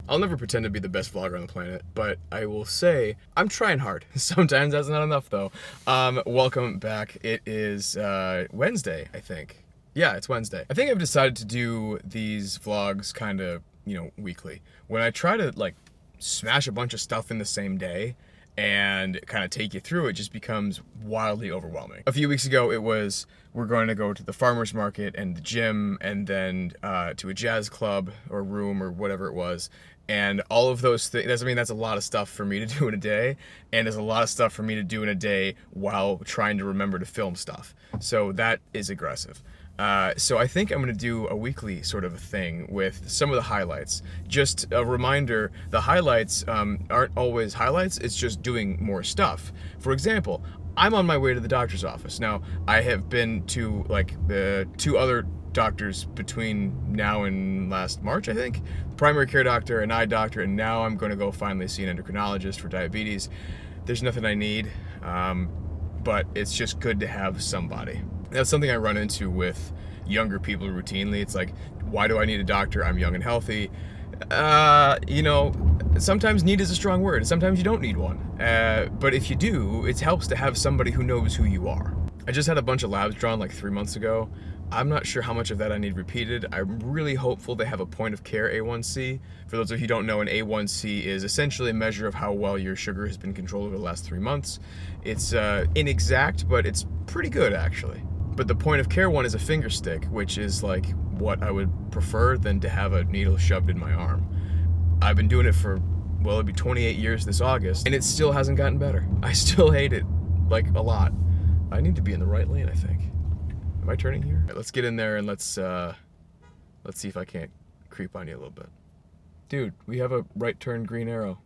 I'll never pretend to be the best vlogger on the planet, but I will say I'm trying hard. Sometimes that's not enough though. Welcome back. It is Wednesday, I think. Yeah, it's Wednesday. I think I've decided to do these vlogs kind of, weekly. When I try to like smash a bunch of stuff in the same day and kind of take you through, it just becomes wildly overwhelming. A few weeks ago, it was, we're going to go to the farmer's market and the gym and then to a jazz club or room or whatever it was. And all of those things, that's a lot of stuff for me to do in a day. And there's a lot of stuff for me to do in a day while trying to remember to film stuff. So that is aggressive. So I think I'm going to do a weekly sort of a thing with some of the highlights. Just a reminder, the highlights aren't always highlights, it's just doing more stuff. For example, I'm on my way to the doctor's office. Now, I have been to like the 2 other doctors between now and last March, I think. Primary care doctor, an eye doctor, and now I'm going to go finally see an endocrinologist for diabetes. There's nothing I need, but it's just good to have somebody. That's something I run into with younger people routinely. It's like, why do I need a doctor? I'm young and healthy. Sometimes need is a strong word. Sometimes you don't need one. But if you do, it helps to have somebody who knows who you are. I just had a bunch of labs drawn like 3 months ago. I'm not sure how much of that I need repeated. I'm really hopeful they have a point of care A1C. For those of you who don't know, an A1C is essentially a measure of how well your sugar has been controlled over the last 3 months. It's inexact, but it's pretty good actually. But the point of care one is a finger stick, which is like what I would prefer than to have a needle shoved in my arm. I've been doing it for, well, it'll be 28 years this August, and it still hasn't gotten better. I still hate it, like, a lot. I need to be in the right lane, I think. Am I turning here? Right, let's get in there and let's see if I can't creep on you a little bit. Dude, we have a right turn green arrow.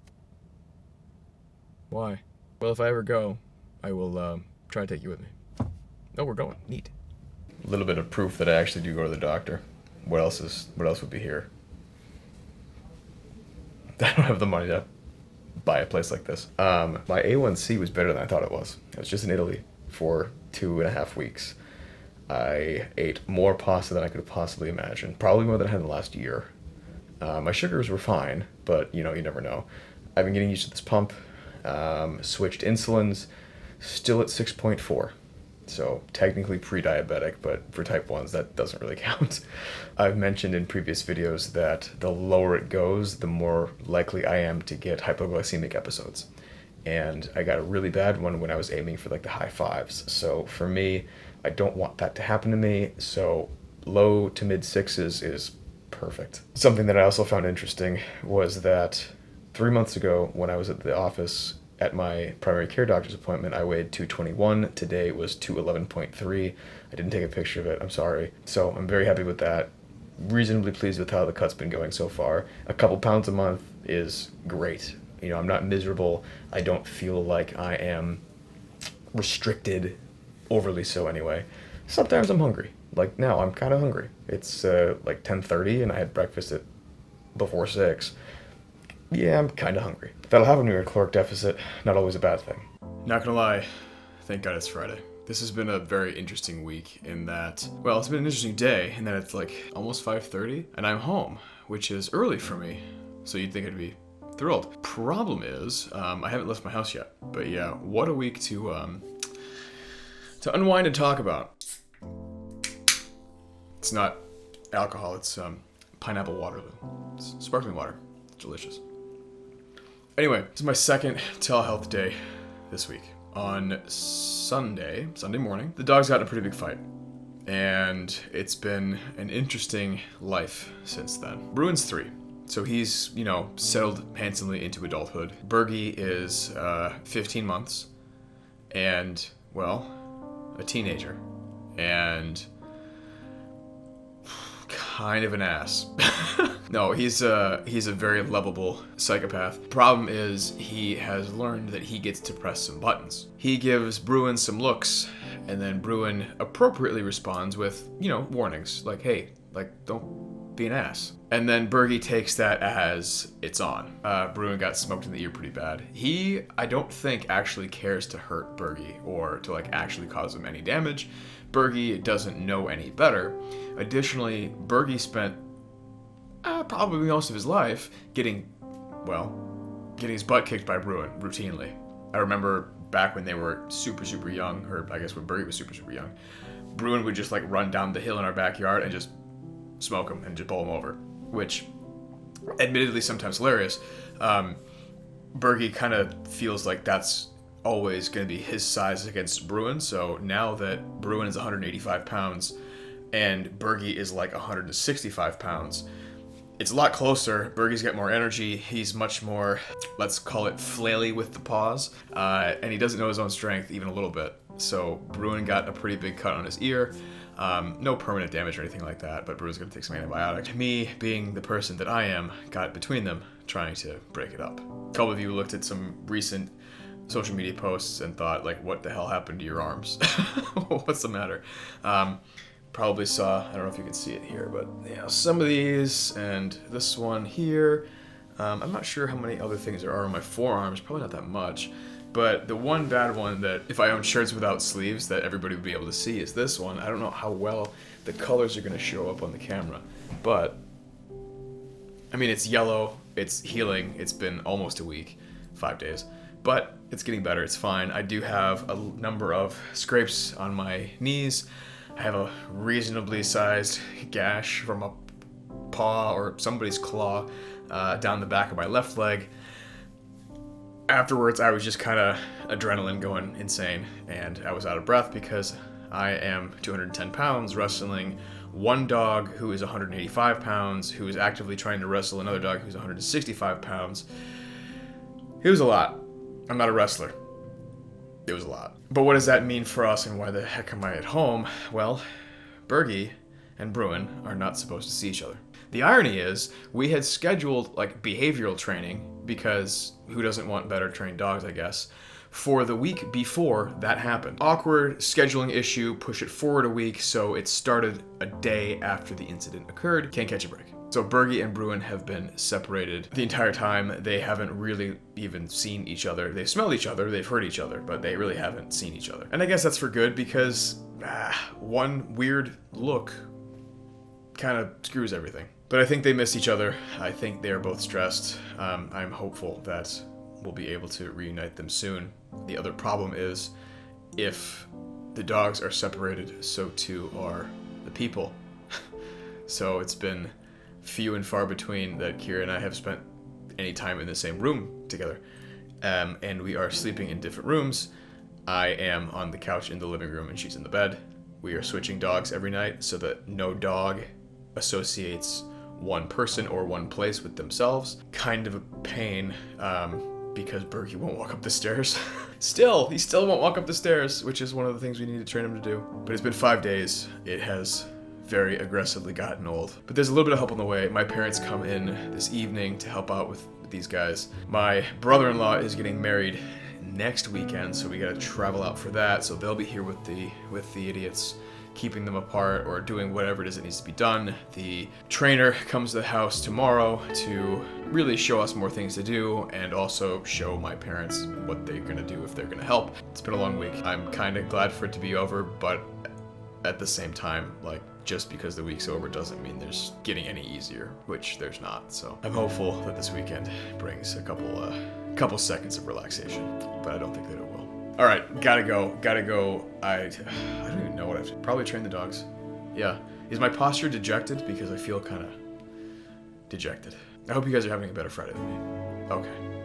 Why? Well, if I ever go, I will try to take you with me. Oh, we're going. Neat. A little bit of proof that I actually do go to the doctor. What else would be here? I don't have the money to buy a place like this. My A1C was better than I thought it was. I was just in Italy for 2.5 weeks. I ate more pasta than I could have possibly imagined. Probably more than I had in the last year. My sugars were fine, but you never know. I've been getting used to this pump. Switched insulins. Still at 6.4. So technically pre-diabetic, but for type 1s that doesn't really count. I've mentioned in previous videos that the lower it goes, the more likely I am to get hypoglycemic episodes. And I got a really bad one when I was aiming for like the high 5s. So for me, I don't want that to happen to me. So low to mid 6s is perfect. Something that I also found interesting was that 3 months ago when I was at the office at my primary care doctor's appointment, I weighed 221. Today it was 211.3. I didn't take a picture of it. I'm sorry. So I'm very happy with that. Reasonably pleased with how the cut's been going so far. A couple pounds a month is great. I'm not miserable. I don't feel like I am restricted, overly so anyway. Sometimes I'm hungry. Like now, I'm kind of hungry. It's like 10:30 and I had breakfast at before 6. Yeah, I'm kind of hungry. That'll happen when you're in a caloric deficit. Not always a bad thing. Not gonna lie, thank God it's Friday. This has been a very interesting week in that, well, it's been an interesting day in that it's like almost 5:30 and I'm home, which is early for me. So you'd think I'd be thrilled. Problem is, I haven't left my house yet. But yeah, what a week to unwind and talk about. It's not alcohol, it's pineapple Waterloo. It's sparkling water. It's delicious. Anyway, this is my second telehealth day this week. On Sunday morning, the dogs got in a pretty big fight. And it's been an interesting life since then. Bruin's 3. So he's, settled handsomely into adulthood. Bergie is 15 months. And, well, a teenager. And kind of an ass. No, he's a very lovable psychopath. Problem is, he has learned that he gets to press some buttons. He gives Bruin some looks, and then Bruin appropriately responds with, warnings. Like, hey, don't be an ass. And then Bergie takes that as it's on. Bruin got smoked in the ear pretty bad. He, I don't think, actually cares to hurt Bergie or to actually cause him any damage. Bergie doesn't know any better. Additionally, Bergie spent probably most of his life, getting his butt kicked by Bruin routinely. I remember back when they were super, super young, or I guess when Bergie was super, super young, Bruin would just like run down the hill in our backyard and just smoke him and just bowl him over, which admittedly sometimes hilarious. Bergie kind of feels like that's always going to be his size against Bruin. So now that Bruin is 185 pounds and Bergie is like 165 pounds, it's a lot closer. Bergie's got more energy. He's much more, let's call it, flaily with the paws. And he doesn't know his own strength even a little bit. So Bruin got a pretty big cut on his ear. No permanent damage or anything like that, but Bruin's going to take some antibiotics. Me, being the person that I am, got between them trying to break it up. A couple of you looked at some recent social media posts and thought, like, what the hell happened to your arms? What's the matter? Probably saw, I don't know if you can see it here, but some of these and this one here. I'm not sure how many other things there are on my forearms, probably not that much. But the one bad one that if I owned shirts without sleeves that everybody would be able to see is this one. I don't know how well the colors are going to show up on the camera, but I mean, it's yellow, it's healing, it's been almost a week, 5 days, but it's getting better, it's fine. I do have a number of scrapes on my knees. I have a reasonably sized gash from a paw or somebody's claw down the back of my left leg. Afterwards, I was just kind of adrenaline going insane, and I was out of breath because I am 210 pounds wrestling one dog who is 185 pounds, who is actively trying to wrestle another dog who's 165 pounds. It was a lot. I'm not a wrestler. It was a lot. But what does that mean for us, and why the heck am I at home? Well, Bergie and Bruin are not supposed to see each other. The irony is, we had scheduled like behavioral training, because who doesn't want better trained dogs, I guess, for the week before that happened. Awkward scheduling issue, push it forward a week, so it started a day after the incident occurred. Can't catch a break. So Bergie and Bruin have been separated the entire time. They haven't really even seen each other. They've smelled each other, they've heard each other, but they really haven't seen each other. And I guess that's for good, because one weird look kind of screws everything. But I think they miss each other. I think they are both stressed. I'm hopeful that we'll be able to reunite them soon. The other problem is, if the dogs are separated, so too are the people. So it's been few and far between that Kira and I have spent any time in the same room together. And we are sleeping in different rooms. I am on the couch in the living room and she's in the bed. We are switching dogs every night so that no dog associates one person or one place with themselves. Kind of a pain, because Bergie won't walk up the stairs. He still won't walk up the stairs, which is one of the things we need to train him to do. But it's been 5 days. It has very aggressively gotten old. But there's a little bit of help on the way. My parents come in this evening to help out with these guys. My brother-in-law is getting married next weekend, so we gotta travel out for that. So they'll be here with the idiots, keeping them apart or doing whatever it is that needs to be done. The trainer comes to the house tomorrow to really show us more things to do and also show my parents what they're gonna do if they're gonna help. It's been a long week. I'm kind of glad for it to be over, but at the same time, like, just because the week's over doesn't mean there's getting any easier, which there's not. So I'm hopeful that this weekend brings a couple seconds of relaxation, but I don't think that it will. All right, gotta go. I don't even know what I have to. Probably train the dogs. Yeah. Is my posture dejected? Because I feel kind of dejected. I hope you guys are having a better Friday than me. Okay.